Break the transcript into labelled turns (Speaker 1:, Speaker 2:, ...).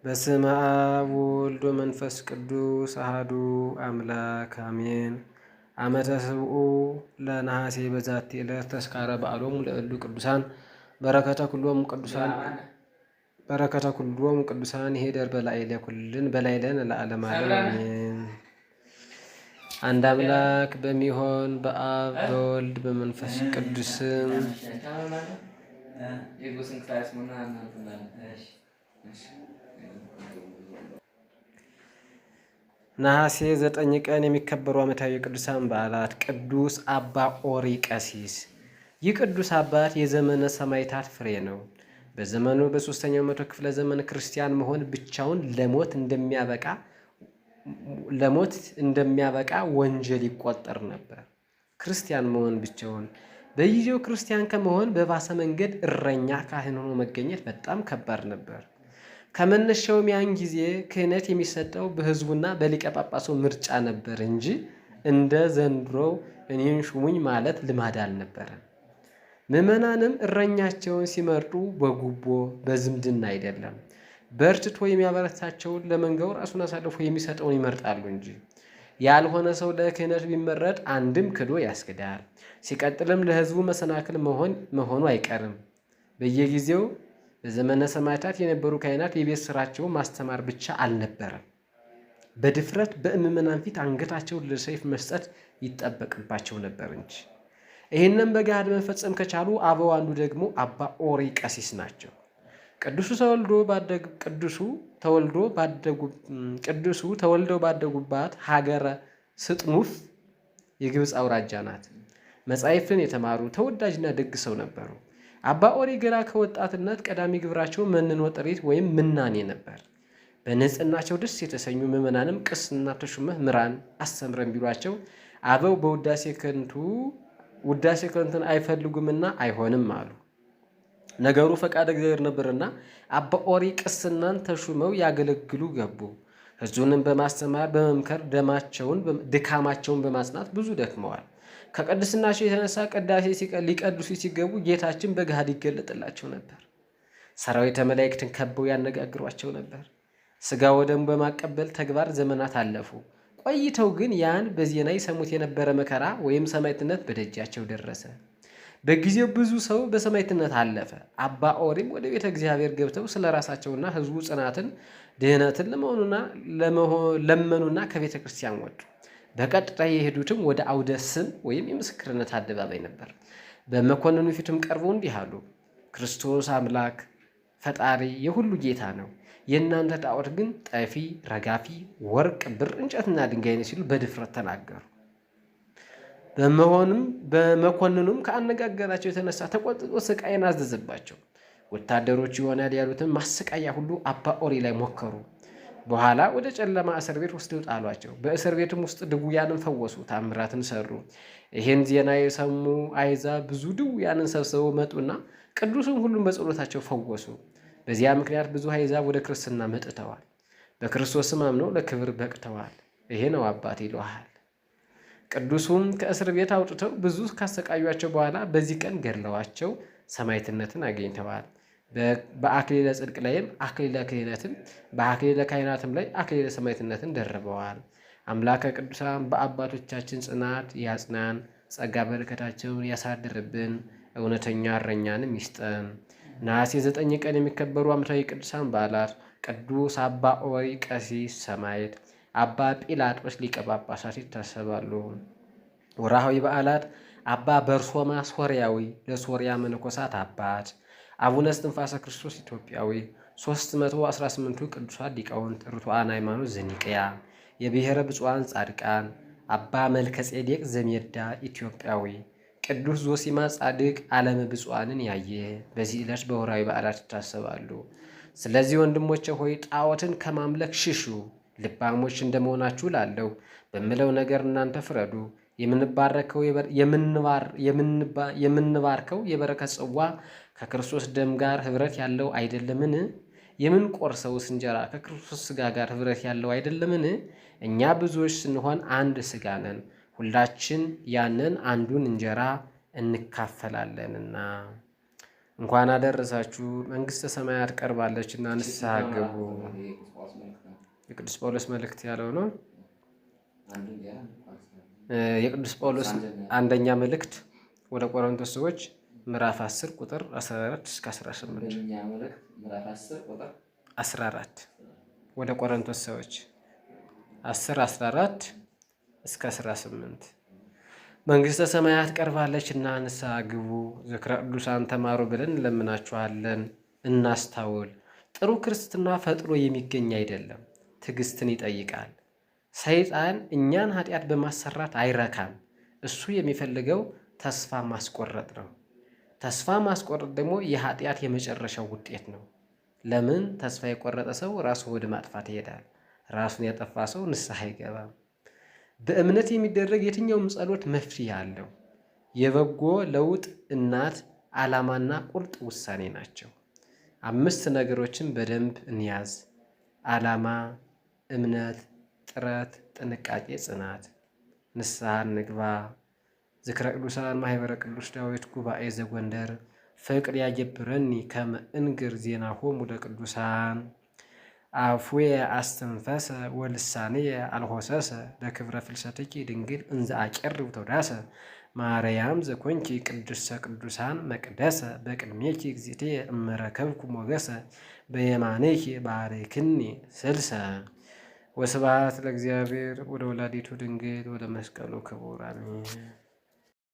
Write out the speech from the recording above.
Speaker 1: በስመ አብ ወወልድ ወመንፈስ ቅዱስ አሐዱ አምላክ አሜን። ዓመተ ሰብኡ ለነሐሴ በዛቲ ዕለት ተስካረ በዓሎሙ ለእሉ ቅዱሳን በረከተ ኩሎሙ ቅዱሳን ይሄደር በላዕሌነ ለዓለመ ዓለም አሜን። አንድ አምላክ በሚሆን በአብ በወልድ በመንፈስ ቅዱስም ነሐሴ 9 ቀን የሚከበሩ ዓመታዊ ቅዱሳን በዓላት። ቅዱስ አባ ኦሪ ቀሲስ። ይህ ቅዱስ አባት የዘመነ ሰማዕታት ፍሬ ነው። በዘመኑ በ3ኛው መቶ ክፍለ ዘመን ክርስቲያን መሆን ብቻውን ለሞት እንደሚያበቃ ወንጀል ይቆጠር ነበር። ክርስቲያን መሆን ብቻውን። በጊዜው ክርስቲያን ከመሆን በባሰ መንገድ እረኛ ካህን ሆኖ መገኘት በጣም ከባድ ነበር። ከመነሻውም ያን ጊዜ ክህነት የሚሰጠው በሕዝቡና በሊቀ ጳጳሱ ምርጫ ነበር እንጂ እንደ ዘንድሮው እኔን ሹሙኝ ማለት ልማድ አልነበረም። ምዕመናንም እረኛቸውን ሲመርጡ በጉቦ በዝምድና አይደለም፣ በርትቶ የሚያበረታቸውን ለመንጋው ራሱን አሳልፎ የሚሰጠውን ይመርጣሉ እንጂ። ያልሆነ ሰው ለክህነት ቢመረጥ አንድም ክዶ ያስክዳል፣ ሲቀጥልም ለሕዝቡ መሰናክል መሆኑ አይቀርም። በየጊዜው በዘመነ ሰማዕታት የነበሩ ካህናት የቤት ስራቸው ማስተማር ብቻ አልነበረም። በድፍረት በምዕመናን ፊት አንገታቸውን ለሰይፍ መስጠት ይጠበቅባቸው ነበር እንጂ። ይህንም በገሃድ መፈጸም ከቻሉ አበው አንዱ ደግሞ አባ ኦሪ ቀሲስ ናቸው። ቅዱሱ ተወልደው ባደጉባት ሀገረ ስጥሙፍ የግብፅ አውራጃ ናት። መጻሕፍትን የተማሩ ተወዳጅና ደግ ሰው ነበሩ። አባ ኦሪ ገና ከወጣትነት ቀዳሚ ግብራቸው መንኖ ጥሪት ወይም ምናኔ ነበር። በንጽህናቸው ደስ የተሰኙ ምዕመናንም ቅስና ተሹመህ ምራን አስተምረን ቢሏቸው አበው በውዳሴ ከንቱን አይፈልጉምና አይሆንም አሉ። ነገሩ ፈቃደ እግዚአብሔር ነበርና አባ ኦሪ ቅስናን ተሹመው ያገለግሉ ገቡ። ሕዝቡንም በማስተማር በመምከር ድካማቸውን በማጽናት ብዙ ደክመዋል። ከቅድስናቸው የተነሳ ቅዳሴ ሊቀድሱ ሲገቡ ጌታችን በገሃድ ይገለጥላቸው ነበር። ሰራዊተ መላእክትን ከበው ያነጋግሯቸው ነበር። ሥጋ ወደሙ በማቀበል ተግባር ዘመናት አለፉ። ቆይተው ግን ያን በዜና ይሰሙት የነበረ መከራ ወይም ሰማዕትነት በደጃቸው ደረሰ። በጊዜው ብዙ ሰው በሰማዕትነት አለፈ። አባ ኦሪም ወደ ቤተ እግዚአብሔር ገብተው ስለ ራሳቸውና ሕዝቡ ጽናትን ድህነትን ለመኑና ከቤተ ክርስቲያን ወጡ። በቀጥታ የሄዱትም ወደ አውደ ስም ወይም የምስክርነት አደባባይ ነበር። በመኮንኑ ፊትም ቀርበው እንዲህ አሉ። ክርስቶስ አምላክ ፈጣሪ የሁሉ ጌታ ነው። የእናንተ ጣዖት ግን ጠፊ፣ ረጋፊ፣ ወርቅ፣ ብር፣ እንጨትና ድንጋይ ነው ሲሉ በድፍረት ተናገሩ። በመኮንኑም ከአነጋገራቸው የተነሳ ተቆጥቶ ስቃይን አዘዘባቸው። ወታደሮች ይሆናል ያሉትን ማሰቃያ ሁሉ አባ ኦሪ ላይ ሞከሩ። በኋላ ወደ ጨለማ እስር ቤት ወስደው ጣሏቸው። በእስር ቤትም ውስጥ ድውያንን ፈወሱ፣ ታምራትን ሰሩ። ይህን ዜና የሰሙ አሕዛብ ብዙ ድውያንን ሰብስበው መጡና ቅዱስን ሁሉም በጸሎታቸው ፈወሱ። በዚያ ምክንያት ብዙ አሕዛብ ወደ ክርስትና መጥተዋል። በክርስቶስም አምነው ለክብር በቅተዋል። ይሄ ነው አባት ይለዋል። ቅዱሱም ከእስር ቤት አውጥተው ብዙ ካሰቃዩቸው በኋላ በዚህ ቀን ገድለዋቸው ሰማዕትነትን አግኝተዋል። በአክሊለ ጽድቅ ላይም አክሊለ ክህነትን በአክሊለ ካህናትም ላይ አክሊለ ሰማዕትነትን ደርበዋል። አምላከ ቅዱሳን በአባቶቻችን ጽናት ያጽናን፣ ጸጋ በረከታቸውን ያሳድርብን፣ እውነተኛ እረኛንም ይስጠን። ነሐሴ 9 ቀን የሚከበሩ ዓመታዊ ቅዱሳን በዓላት። ቅዱስ አባ ኦሪ ቀሲስ ሰማዕት፣ አባ ጲላጦስ ሊቀ ጳጳሳት ይታሰባሉ። ወርኃዊ በዓላት። አባ በርሶማ ሶርያዊ ለሶርያ መነኮሳት አባት፣ አቡነ እስትንፋሰ ክርስቶስ ኢትዮጵያዊ፣ 318ቱ ቅዱሳት ሊቃውንት፣ ርቱዓን ሃይማኖት ዘኒቅያ፣ የብሔረ ብፁዓን ጻድቃን፣ አባ መልከ ጼዴቅ ዘሜዳ ኢትዮጵያዊ፣ ቅዱስ ዞሲማ ጻድቅ ዓለመ ብፁዓንን ያየ። በዚህ ዕለት በወርኃዊ በዓላት ይታሰባሉ። ስለዚህ ወንድሞቼ ሆይ ጣዖትን ከማምለክ ሽሹ። ልባሞች እንደመሆናችሁ ላለው በምለው ነገር እናንተ ፍረዱ። የምንባርከው የበረከት ጽዋ ከክርስቶስ ደም ጋር ኅብረት ያለው አይደለምን? የምንቆርሰውስ እንጀራ ከክርስቶስ ሥጋ ጋር ኅብረት ያለው አይደለምን? እኛ ብዙዎች ስንሆን አንድ ሥጋ ነን፣ ሁላችን ያንን አንዱን እንጀራ እንካፈላለንና። እንኳን አደረሳችሁ። መንግሥተ ሰማያት ቀርባለችና ንስሐ ግቡ። የቅዱስ ጳውሎስ መልእክት ያለው ነው። የቅዱስ ጳውሎስ አንደኛ መልእክት ወደ ቆሮንቶስ ሰዎች ምዕራፍ 10 ቁጥር 14 እስከ 18 14 ወደ ቆሮንቶስ ሰዎች 10 14 እስከ 18 መንግሥተ ሰማያት ቀርባለችና ንስሐ ግቡ፣ ዝክረ ቅዱሳን ተማሩ ብለን እንለምናችኋለን። እናስታውል። ጥሩ ክርስትና ፈጥኖ የሚገኝ አይደለም፣ ትዕግስትን ይጠይቃል። ሰይጣን እኛን ኃጢአት በማሰራት አይረካም። እሱ የሚፈልገው ተስፋ ማስቆረጥ ነው። ተስፋ ማስቆረጥ ደግሞ የኃጢአት የመጨረሻው ውጤት ነው። ለምን? ተስፋ የቆረጠ ሰው ራሱን ወደ ማጥፋት ይሄዳል። ራሱን ያጠፋ ሰው ንስሐ አይገባም። በእምነት የሚደረግ የትኛውም ጸሎት መፍትሄ አለው። የበጎ ለውጥ እናት ዓላማና ቁርጥ ውሳኔ ናቸው። 5 ነገሮችን በደንብ እንያዝ። ዓላማ፣ እምነት፣ ጥረት፣ ጥንቃቄ፣ ጽናት። ንስሐ እንግባ። ዝክረ ቅዱሳን ማኅበረ ቅዱስ ዳዊት ጉባኤ ዘጎንደር ፍቅር ያጀብረኒ ከመ እንግር ዜናሆሙ ለቅዱሳን አፉየ አስተንፈሰ ወልሳንየ አልሆሰሰ ለክብረ ፍልሰትኪ ድንግል እንዘ አቄርብ ተውዳሰ ማርያም ዘኮንኪ ቅድስተ ቅዱሳን መቅደሰ በቅድሜኪ እግዚእትየ እመረከብኩ ሞገሰ በየማኔኪ ባርክኒ ስልሰ። ወስብሐት ለእግዚአብሔር ወለወላዲቱ ድንግል ወለመስቀሉ ክቡር አሜን።